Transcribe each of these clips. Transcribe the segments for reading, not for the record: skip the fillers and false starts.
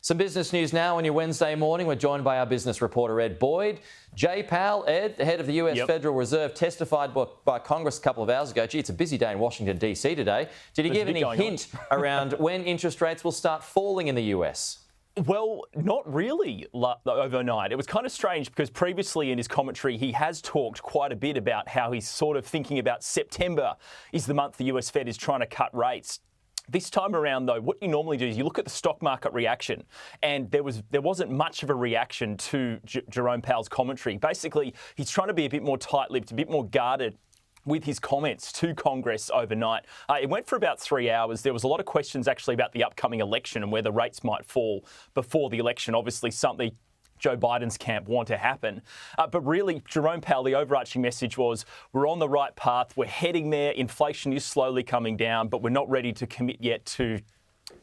Some business news now on your Wednesday morning. We're joined by our business reporter, Ed Boyd. Jay Powell, Ed, the head of the US Federal Reserve, testified by Congress a couple of hours ago. Gee, it's a busy day in Washington, D.C. today. Did he give any hint around when interest rates will start falling in the US? Well, not really overnight. It was kind of strange because previously in his commentary, he has talked quite a bit about how he's sort of thinking about September is the month the US Fed is trying to cut rates. This time around, though, what you normally do is you look at the stock market reaction, and there wasn't much of a reaction to Jerome Powell's commentary. Basically, he's trying to be a bit more tight-lipped, a bit more guarded with his comments to Congress overnight. It went for about 3 hours. There was a lot of questions actually about the upcoming election and whether rates might fall before the election. Obviously, something Joe Biden's camp want to happen. But really, Jerome Powell, the overarching message was, we're on the right path, we're heading there, inflation is slowly coming down, but we're not ready to commit yet to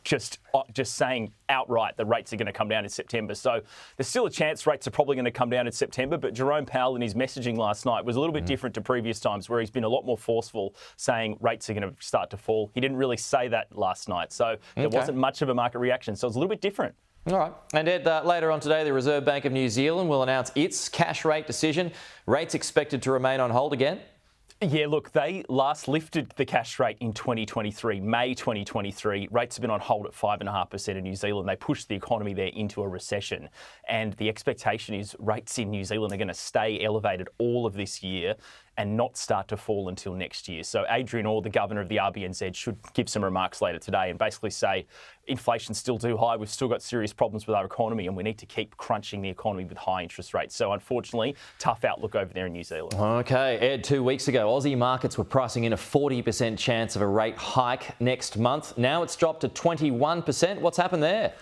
just saying outright the rates are going to come down in September. So there's still a chance rates are probably going to come down in September, but Jerome Powell in his messaging last night was a little bit different to previous times where he's been a lot more forceful saying rates are going to start to fall. He didn't really say that last night, so there wasn't much of a market reaction. So it's a little bit different. All right. And Ed, later on today, the Reserve Bank of New Zealand will announce its cash rate decision. Rates expected to remain on hold again? Yeah, look, they last lifted the cash rate in 2023, May 2023. Rates have been on hold at 5.5% in New Zealand. They pushed the economy there into a recession. And the expectation is rates in New Zealand are going to stay elevated all of this year and not start to fall until next year. So Adrian Orr, the governor of the RBNZ, should give some remarks later today and basically say inflation's still too high, we've still got serious problems with our economy and we need to keep crunching the economy with high interest rates. So unfortunately, tough outlook over there in New Zealand. OK, Ed, 2 weeks ago, Aussie markets were pricing in a 40% chance of a rate hike next month. Now it's dropped to 21%. What's happened there?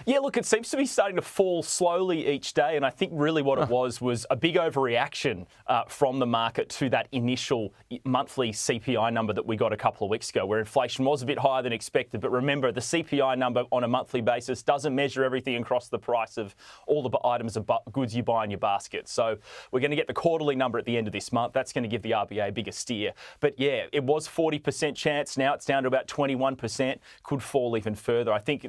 Yeah, look, it seems to be starting to fall slowly each day, and I think really what it was a big overreaction from the market to that initial monthly CPI number that we got a couple of weeks ago, where inflation was a bit higher than expected. But remember, the CPI number on a monthly basis doesn't measure everything across the price of all the items of goods you buy in your basket. So we're going to get the quarterly number at the end of this month. That's going to give the RBA a bigger steer. But yeah, it was 40% chance. Now it's down to about 21%. Could fall even further. I think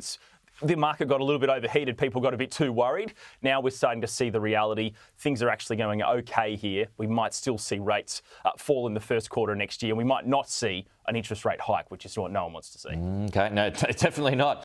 the market got a little bit overheated. People got a bit too worried. Now we're starting to see the reality. Things are actually going okay here. We might still see rates fall in the first quarter next year. We might not see an interest rate hike, which is what no one wants to see. OK, no, definitely not.